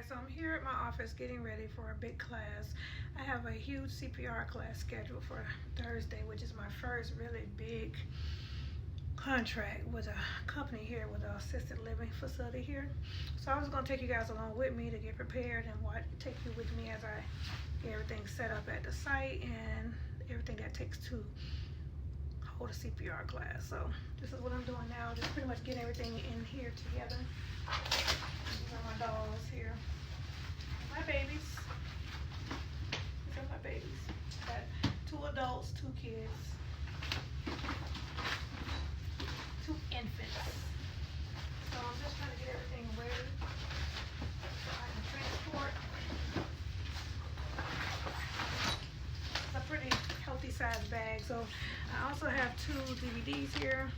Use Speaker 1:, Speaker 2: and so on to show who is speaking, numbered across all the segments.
Speaker 1: So I'm here at my office getting ready for a big class. I have a huge CPR class scheduled for Thursday, which is my first really big contract with a company here, with an assisted living facility here. So I was going to take you guys along with me to get prepared and take you with me as I get everything set up at the site and everything that takes to hold a CPR class. So this is what I'm doing now, just pretty much getting everything in here together. These are my dolls here. My babies. These are my babies. Got 2 adults, 2 kids, 2 infants. So I'm just trying to get everything ready so I can transport. It's a pretty healthy sized bag. So I also have 2 DVDs here.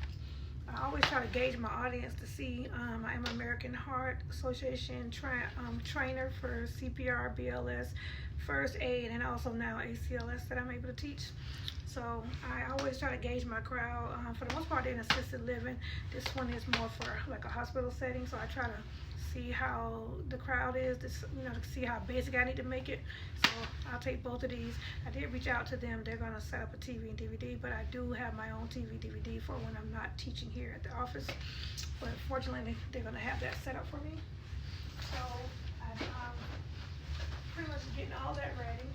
Speaker 1: I always try to gauge my audience to see. I am American Heart Association trainer for CPR, BLS, first aid, and also now ACLS that I'm able to teach. So I always try to gauge my crowd. For the most part, they're in assisted living. This one is more for like a hospital setting. So I try to see how the crowd is, to see how basic I need to make it. So I'll take both of these. I did reach out to them. They're gonna set up a TV and DVD, but I do have my own TV, DVD for when I'm not teaching here at the office. But fortunately, they're gonna have that set up for me. So I'm pretty much getting all that ready.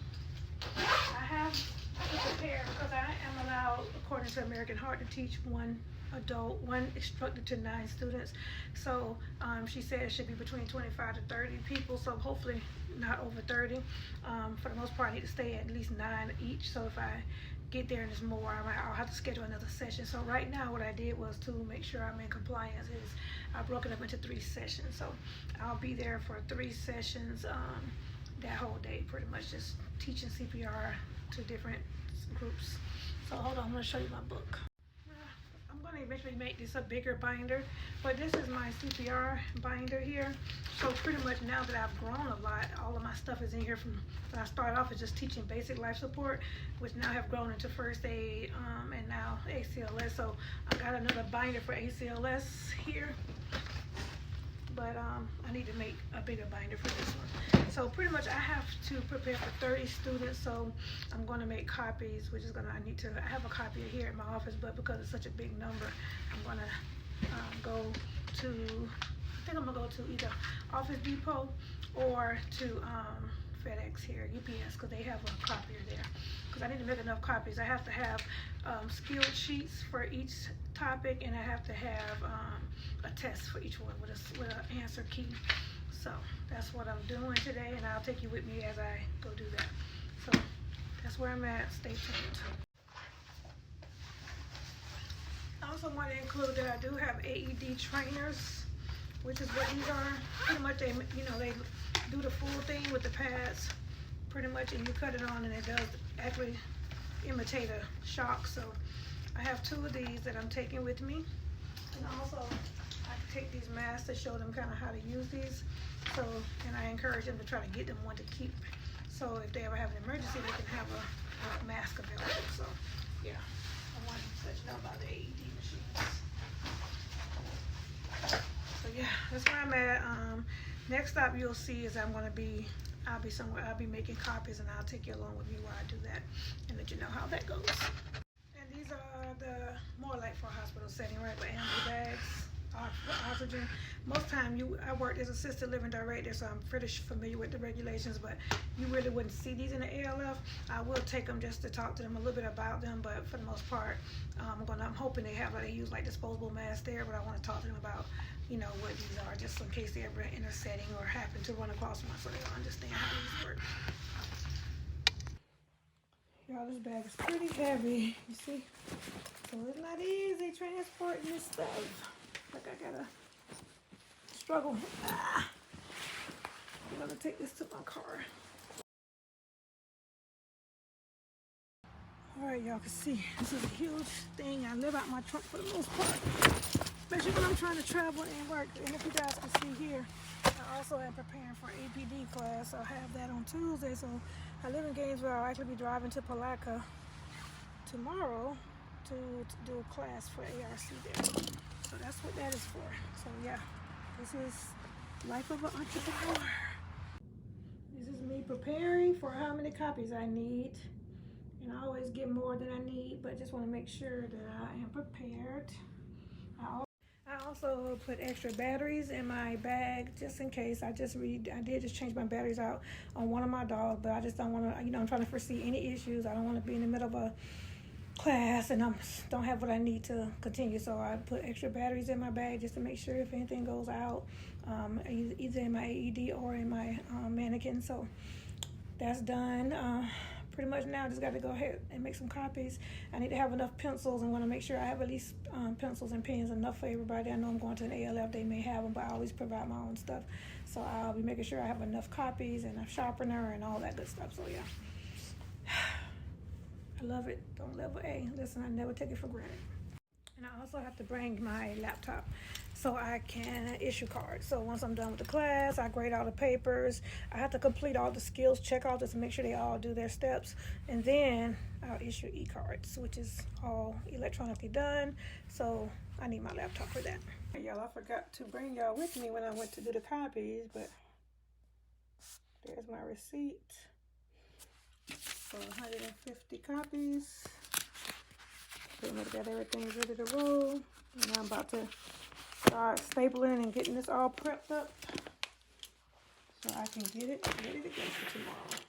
Speaker 1: I have to prepare because I am allowed, according to American Heart, to teach 1 adult, 1 instructor to 9 students. So she said it should be between 25 to 30 people, so hopefully not over 30. For the most part, I need to stay at least 9 each, so if I get there and there's more, I'll have to schedule another session. So right now what I did was, to make sure I'm in compliance, is I broke it up into 3 sessions. So I'll be there for 3 sessions that whole day, pretty much just teaching CPR to different groups. So hold on, I'm going to show you my book. I'm going to eventually make this a bigger binder, but this is my CPR binder here. So pretty much now that I've grown a lot, all of my stuff is in here from when I started off as just teaching basic life support, which now have grown into first aid and now ACLS. So I got another binder for ACLS here, but I need to make a bigger binder for this one. So pretty much I have to prepare for 30 students, so I'm going to make copies, which is I have a copy here at my office, but because it's such a big number, I'm going to I think I'm going to go to either Office Depot or to FedEx here, UPS, because they have a copier there. Because I need to make enough copies. I have to have skilled sheets for each topic, and I have to have a test for each one with an answer key. So that's what I'm doing today, and I'll take you with me as I go do that. So that's where I'm at. Stay tuned. I also want to include that I do have AED trainers, which is what these are. Pretty much they do the full thing with the pads, pretty much, and you cut it on and it does actually imitate a shock. So I have 2 of these that I'm taking with me, and also I take these masks to show them kind of how to use these. So, and I encourage them to try to get them one to keep, so if they ever have an emergency, they can have a mask available. So yeah, I wanted to let you know about the AED machines. So yeah, that's where I'm at. Next stop you'll see is I'll be somewhere. I'll be making copies, and I'll take you along with me while I do that and let you know how that goes. And these are the more like for a hospital setting, right? But amber bags, oxygen. Most time I worked as assisted living director, so I'm pretty familiar with the regulations, but you really wouldn't see these in the ALF. I will take them just to talk to them a little bit about them, but for the most part, I'm hoping they use like disposable masks there, but I want to talk to them about what these are, just in case they ever in a setting or happen to run across one, so they'll understand how these work. Y'all, this bag is pretty heavy, you see? So it's not easy transporting this stuff. Like I gotta struggle. I'm gonna take this to my car. Alright, y'all can see, this is a huge thing. I live out my trunk for the most part, especially when I'm trying to travel and work. And if you guys can see here, I also am preparing for APD class. I'll have that on Tuesday. So I live in Gainesville. I'll actually be driving to Palatka tomorrow to do a class for ARC there. So that's what that is for. So yeah, this is life of an entrepreneur. preparing for how many copies I need. And I always get more than I need, but just want to make sure that I am prepared. I also put extra batteries in my bag just in case. I did just change my batteries out on one of my dogs, but I just don't want to, I'm trying to foresee any issues. I don't want to be in the middle of a class and I don't have what I need to continue. So I put extra batteries in my bag just to make sure if anything goes out, either in my AED or in my mannequin. So that's done. Pretty much now I just got to go ahead and make some copies. I need to have enough pencils and want to make sure I have at least pencils and pens enough for everybody. I know I'm going to an ALF, they may have them, but I always provide my own stuff. So I'll be making sure I have enough copies and a sharpener and all that good stuff. So yeah, I love it. Don't level A. Listen, I never take it for granted. And I also have to bring my laptop so I can issue cards. So once I'm done with the class, I grade all the papers. I have to complete all the skills checkout just to make sure they all do their steps. And then I'll issue e-cards, which is all electronically done. So I need my laptop for that. Y'all, I forgot to bring y'all with me when I went to do the copies, but there's my receipt for 150 copies. Pretty much got everything ready to roll. And I'm about to start stapling and getting this all prepped up so I can get it ready to go for tomorrow.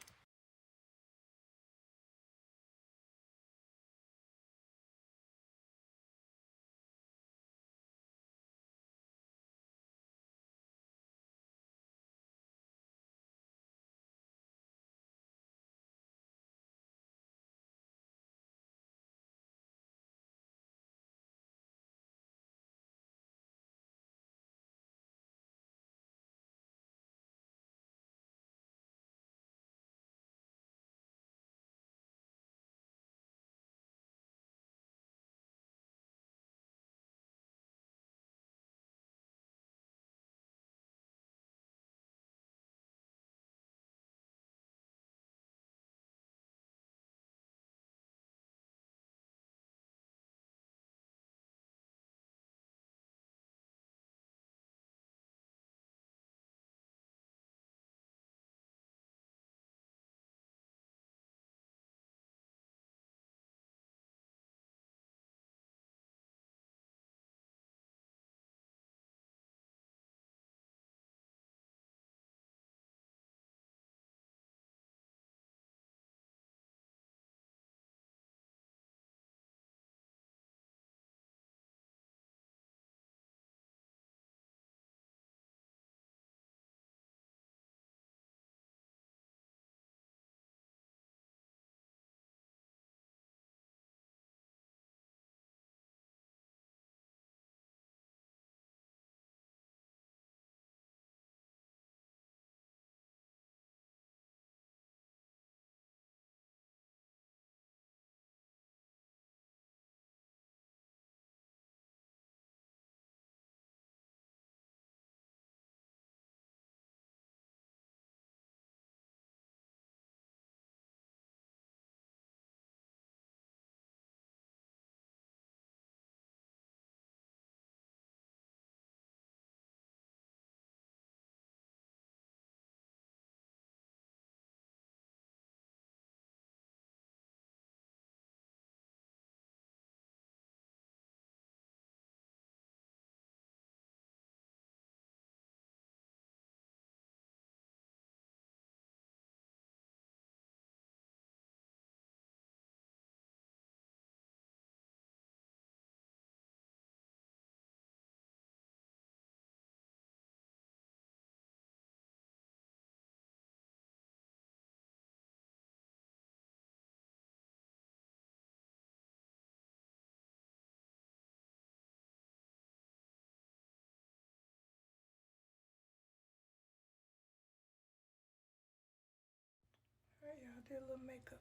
Speaker 1: All right, y'all, did a little makeup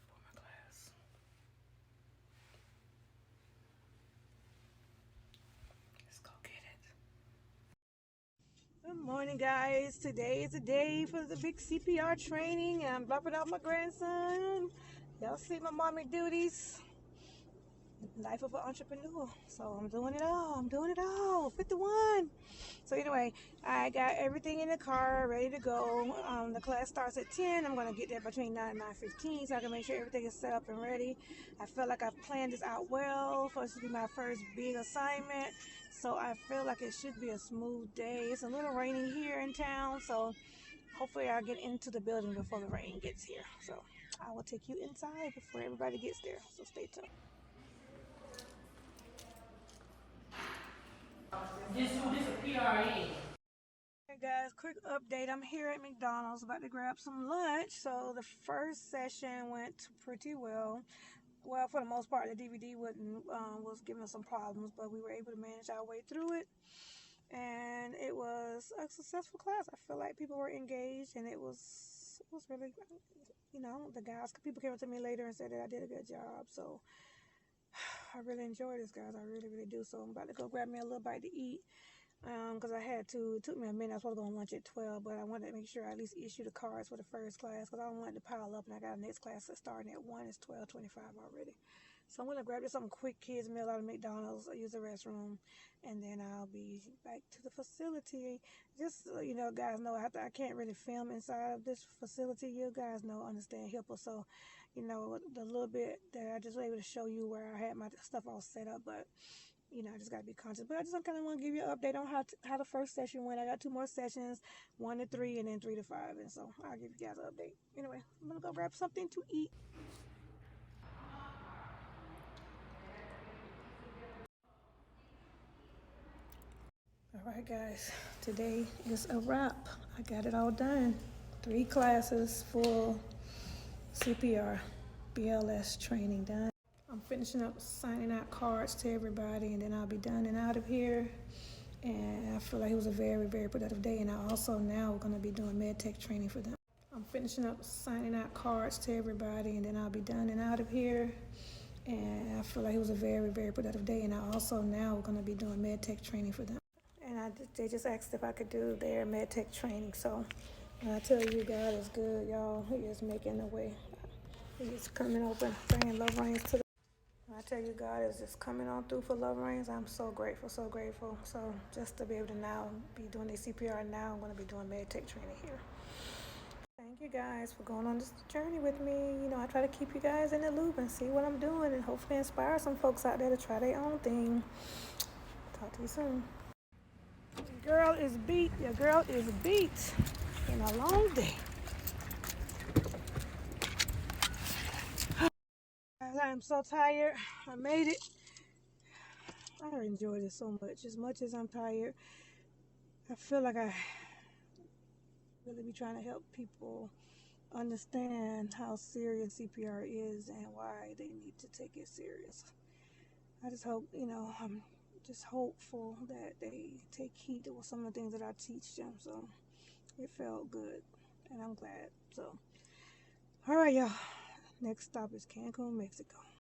Speaker 1: for my class. Let's go get it. Good morning, guys. Today is the day for the big CPR training, and I'm dropping out my grandson. Y'all see my mommy duties. life of an entrepreneur. So I'm doing it all. I'm doing it all. 51. So anyway, I got everything in the car ready to go. The class starts at 10. I'm gonna get there between 9 and 9:15, so I can make sure everything is set up and ready. I feel like I've planned this out well for this to be my first big assignment. So I feel like it should be a smooth day. It's a little rainy here in town, so hopefully I'll get into the building before the rain gets here. So I will take you inside before everybody gets there. So stay tuned. This a PRN. Hey guys, quick update. I'm here at McDonald's about to grab some lunch. So the first session went pretty well. Well, for the most part, the DVD was giving us some problems, but we were able to manage our way through it. And it was a successful class. I feel like people were engaged, and it was really, people came up to me later and said that I did a good job. So I really enjoyed this, guys. I really, really do. So I'm about to go grab me a little bite to eat. Because I had to. It took me a minute. I was supposed to go on lunch at 12, but I wanted to make sure I at least issue the cards for the first class because I don't want it to pile up, and I got a next class that's starting at 1. It's 12:25 already. So I'm going to grab just something quick kids meal out of McDonald's, use the restroom, and then I'll be back to the facility. Just so you know, guys know I can't really film inside of this facility. You guys know, understand HIPAA, so the little bit that I just was able to show you where I had my stuff all set up, but I just gotta be conscious. But I just kind of want to give you an update on how the first session went. I got 2 more sessions, 1 to 3, and then 3 to 5, and so I'll give you guys an update. Anyway, I'm gonna go grab something to eat. All right, guys. Today is a wrap. I got it all done. 3 classes, full CPR, BLS training done. I'm finishing up signing out cards to everybody, and then I'll be done and out of here. And I feel like it was a very, very productive day. And I also now going to be doing med tech training for them. I'm finishing up signing out cards to everybody, and then I'll be done and out of here. And I feel like it was a very, very productive day. And I also now going to be doing med tech training for them. And they just asked if I could do their med tech training. So I tell you, God is good, y'all. He is making a way. He is coming open, bringing love rains to the. I tell you, God is just coming on through for Love Reigns. I'm so grateful, so grateful. So just to be able to now be doing the CPR now, I'm going to be doing med tech training here. Thank you guys for going on this journey with me. I try to keep you guys in the loop and see what I'm doing and hopefully inspire some folks out there to try their own thing. Talk to you soon. Your girl is beat. Your girl is beat in a long day. I am so tired. I made it. I enjoy this so much. As much as I'm tired, I feel like I really be trying to help people understand how serious CPR is and why they need to take it serious. I just hope, I'm just hopeful that they take heed to some of the things that I teach them. So it felt good, and I'm glad. So, all right, y'all. Next stop is Cancun, Mexico.